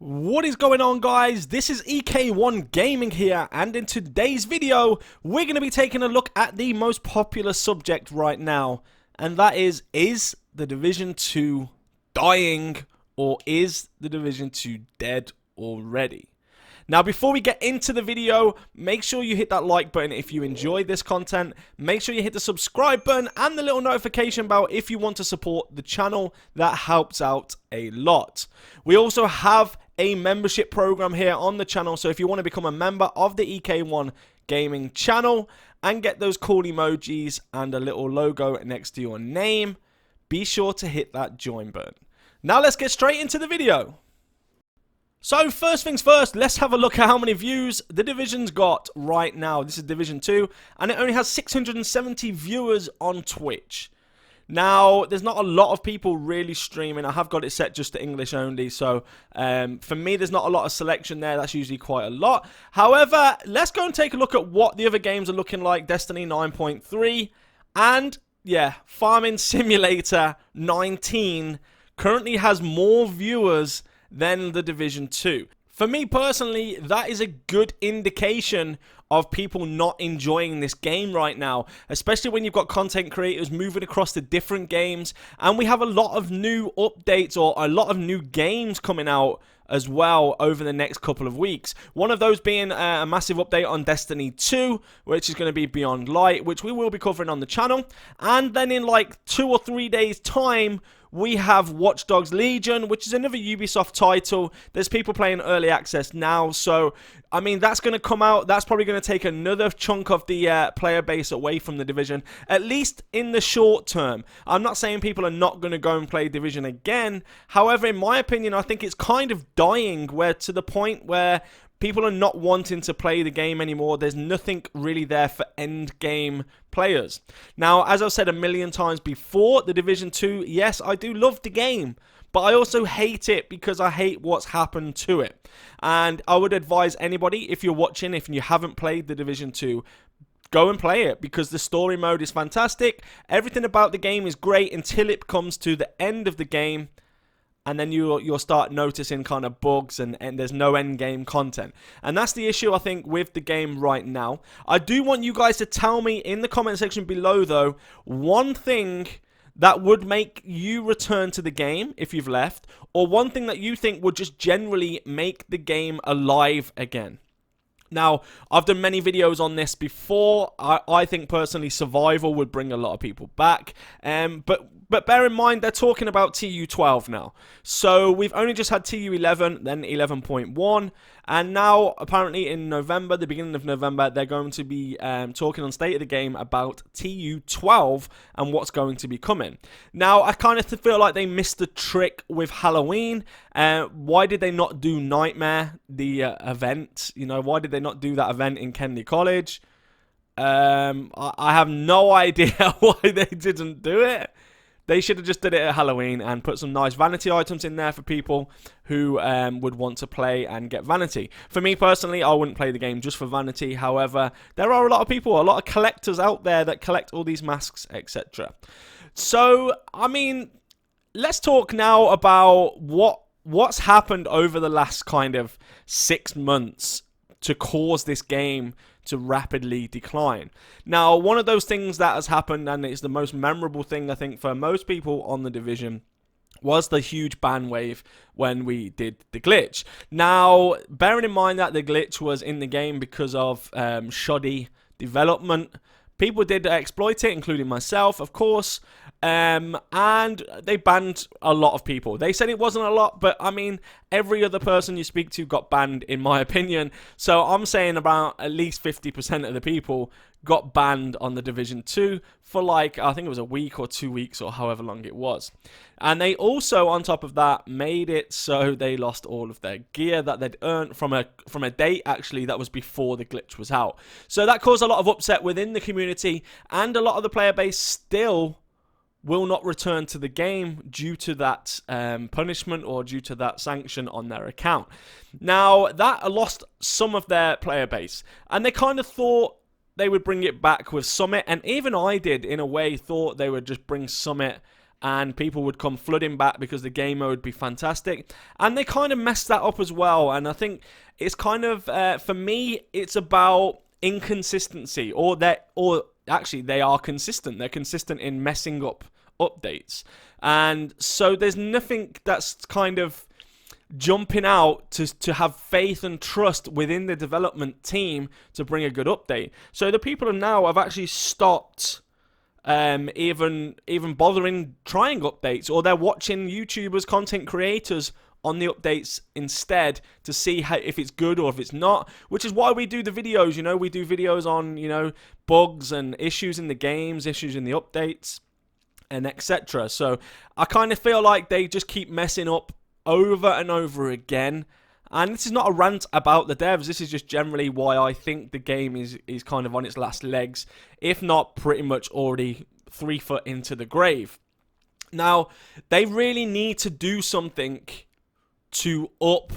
What is going on, guys? This is EK1 Gaming here, and in today's video we're going to be taking a look at the most popular subject right now, and that is the Division 2 dying, or is the Division 2 dead already? Now, before we get into the video, make sure you hit that like button if you enjoyed this content. Make sure you hit the subscribe button and the little notification bell if you want to support the channel. That helps out a lot. We also have a membership program here on the channel, so if you want to become a member of the EK1 Gaming channel and get those cool emojis and a little logo next to your name, be sure to hit that join button. Now let's get straight into the video. So first things first, let's have a look at how many views the Division's got right now. This is Division 2, and it only has 670 viewers on Twitch. Now, there's not a lot of people really streaming. I have got it set just to English only, so for me, there's not a lot of selection there. That's usually quite a lot. However, let's go and take a look at what the other games are looking like. Destiny 9.3, and yeah, Farming Simulator 19 currently has more viewers than the Division 2. For me personally, that is a good indication of people not enjoying this game right now, especially when you've got content creators moving across to different games, and we have a lot of new updates or a lot of new games coming out as well over the next couple of weeks. One of those being a massive update on Destiny 2, which is going to be Beyond Light, which we will be covering on the channel. And then in like 2 or 3 days time, we have Watch Dogs Legion, which is another Ubisoft title. There's people playing early access now, so I mean, that's going to come out. That's probably going to take another chunk of the player base away from the Division, at least in the short term. I'm not saying people are not going to go and play Division again. However, in my opinion, I think it's kind of dying, where to the point where people are not wanting to play the game anymore. There's nothing really there for end game players. Now, as I've said a million times before, the Division 2, yes, I do love the game, but I also hate it because I hate what's happened to it. And I would advise anybody, if you're watching, if you haven't played the Division 2, go and play it, because the story mode is fantastic. Everything about the game is great until it comes to the end of the game, and then you'll start noticing kind of bugs and there's no end game content. And that's the issue, I think, with the game right now. I do want you guys to tell me in the comment section below, though, one thing that would make you return to the game if you've left, or one thing that you think would just generally make the game alive again. Now, I've done many videos on this before. I think personally survival would bring a lot of people back. But bear in mind, they're talking about TU12 now. So we've only just had TU11, then 11.1. And now, apparently in November, the beginning of November, they're going to be talking on State of the Game about TU12 and what's going to be coming. Now, I kind of feel like they missed the trick with Halloween. Why did they not do Nightmare, the event? You know, why did they not do that event in Kennedy College? I have no idea why they didn't do it. They should have just did it at Halloween and put some nice vanity items in there for people who would want to play and get vanity. For me personally, I wouldn't play the game just for vanity. However, there are a lot of people, a lot of collectors out there that collect all these masks, etc. So, I mean, let's talk now about what's happened over the last kind of 6 months to cause this game to rapidly decline. Now, one of those things that has happened, and it's the most memorable thing I think for most people on the Division, was the huge ban wave when we did the glitch. Now, bearing in mind that the glitch was in the game because of shoddy development, people did exploit it, including myself, of course, and they banned a lot of people. They said it wasn't a lot, but I mean, every other person you speak to got banned, in my opinion. So I'm saying about at least 50% of the people got banned on the Division 2 for like, I think it was a week or 2 weeks or however long it was. And they also, on top of that, made it so they lost all of their gear that they'd earned from a date, actually, that was before the glitch was out. So that caused a lot of upset within the community, and a lot of the player base still will not return to the game due to that punishment or due to that sanction on their account. Now, that lost some of their player base, and they kind of thought they would bring it back with Summit, and even I did, in a way, thought they would just bring Summit and people would come flooding back because the game mode would be fantastic. And they kind of messed that up as well. And I think it's kind of, for me, it's about inconsistency, or actually they are consistent. They're consistent in messing up updates. And so there's nothing that's kind of jumping out to have faith and trust within the development team to bring a good update. So the people now have actually stopped even bothering trying updates, or they're watching YouTubers, content creators on the updates instead to see if it's good or if it's not, which is why we do the videos. We do videos on, bugs and issues in the games, issues in the updates, and etc. So I kind of feel like they just keep messing up over and over again. And this is not a rant about the devs. This is just generally why I think the game is kind of on its last legs, if not pretty much already 3 foot into the grave. Now, they really need to do something to up,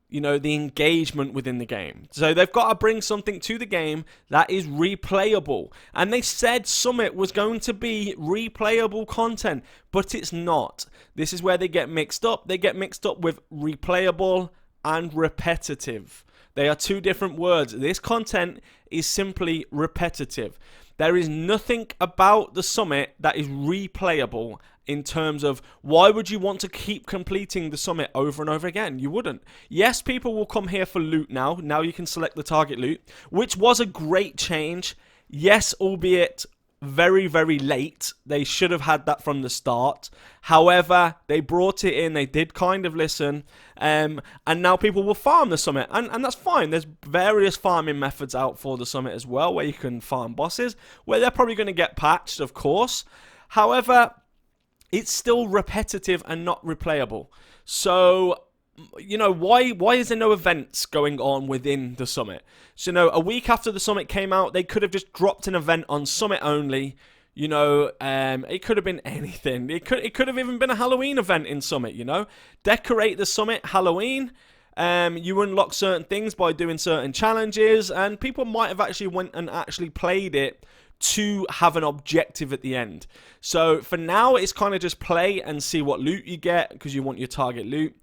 the engagement within the game. So they've got to bring something to the game that is replayable. And they said Summit was going to be replayable content, but it's not. This is where they get mixed up. They get mixed up with replayable and repetitive. They are two different words. This content is simply repetitive. There is nothing about the Summit that is replayable in terms of why would you want to keep completing the Summit over and over again? You wouldn't. Yes, people will come here for loot now. Now you can select the target loot, which was a great change. Yes, albeit very, very late. They should have had that from the start. However, they brought it in. They did kind of listen. And now people will farm the Summit. And that's fine. There's various farming methods out for the Summit as well, where you can farm bosses, where they're probably going to get patched, of course. However, it's still repetitive and not replayable. So, why is there no events going on within the Summit? So, a week after the Summit came out, they could have just dropped an event on Summit only. It could have been anything. It could have even been a Halloween event in Summit, Decorate the Summit Halloween. You unlock certain things by doing certain challenges, and people might have actually went and actually played it to have an objective at the end. So for now, it's kind of just play and see what loot you get, because you want your target loot.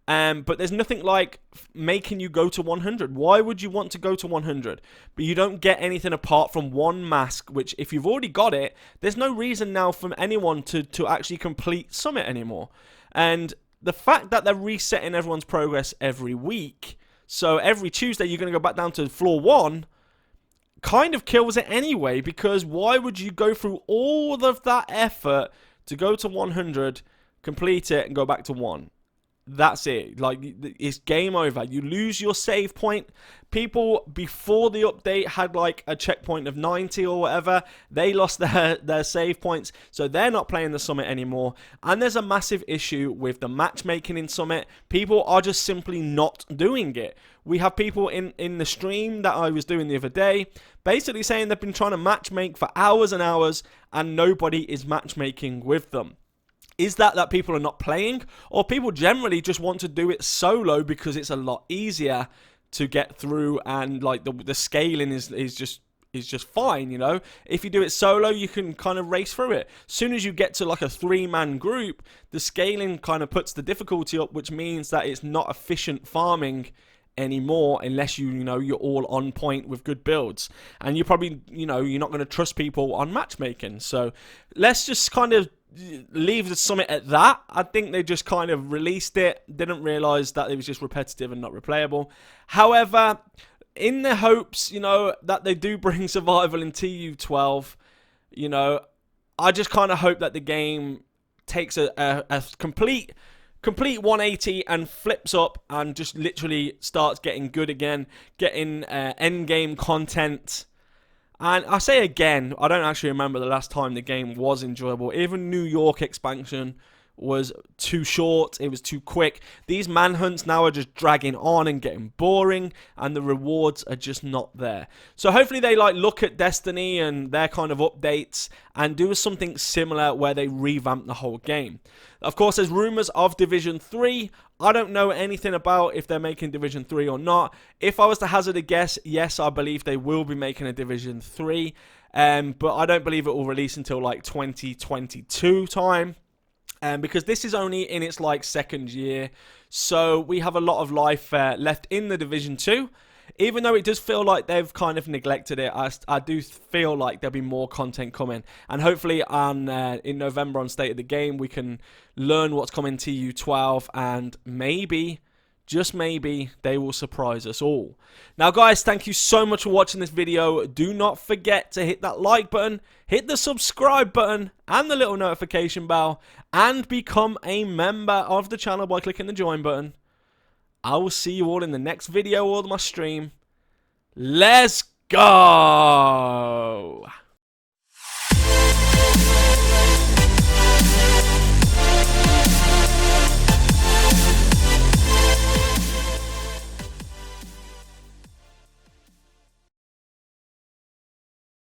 But there's nothing like making you go to 100. Why would you want to go to 100? But you don't get anything apart from one mask, which if you've already got it, there's no reason now for anyone to actually complete Summit anymore. And the fact that they're resetting everyone's progress every week, so every Tuesday you're going to go back down to floor 1, kind of kills it anyway, because why would you go through all of that effort to go to 100, complete it, and go back to 1? That's it. Like, it's game over. You lose your save point. People before the update had like a checkpoint of 90 or whatever. They lost their save points, so they're not playing the Summit anymore. And there's a massive issue with the matchmaking in Summit. People are just simply not doing it. We have people in the stream that I was doing the other day basically saying they've been trying to matchmake for hours and hours, and nobody is matchmaking with them. Is that people are not playing, or people generally just want to do it solo because it's a lot easier to get through, and like the scaling is just fine, If you do it solo, you can kind of race through it. As soon as you get to like a 3-man group, the scaling kind of puts the difficulty up, which means that it's not efficient farming anymore unless you're all on point with good builds, and you probably you're not going to trust people on matchmaking. So let's just kind of leave the Summit at that. I think they just kind of released it, didn't realize that it was just repetitive and not replayable. However, in the hopes that they do bring survival in TU12, I just kind of hope that the game takes a complete 180 and flips up and just literally starts getting good again, getting end game content. And I say again, I don't actually remember the last time the game was enjoyable. Even New York expansion was too short, it was too quick. These manhunts now are just dragging on and getting boring, and the rewards are just not there. So hopefully they like look at Destiny and their kind of updates and do something similar where they revamp the whole game. Of course, there's rumors of Division 3. I don't know anything about if they're making Division 3 or not. If I was to hazard a guess, yes, I believe they will be making a Division 3. But I don't believe it will release until like 2022 time. Because this is only in its like second year, so we have a lot of life left in the Division 2. Even though it does feel like they've kind of neglected it, I do feel like there'll be more content coming. And hopefully in November on State of the Game, we can learn what's coming to TU12, and maybe, just maybe, they will surprise us all. Now guys, thank you so much for watching this video. Do not forget to hit that like button, hit the subscribe button, and the little notification bell, and become a member of the channel by clicking the join button. I will see you all in the next video or my stream. Let's go!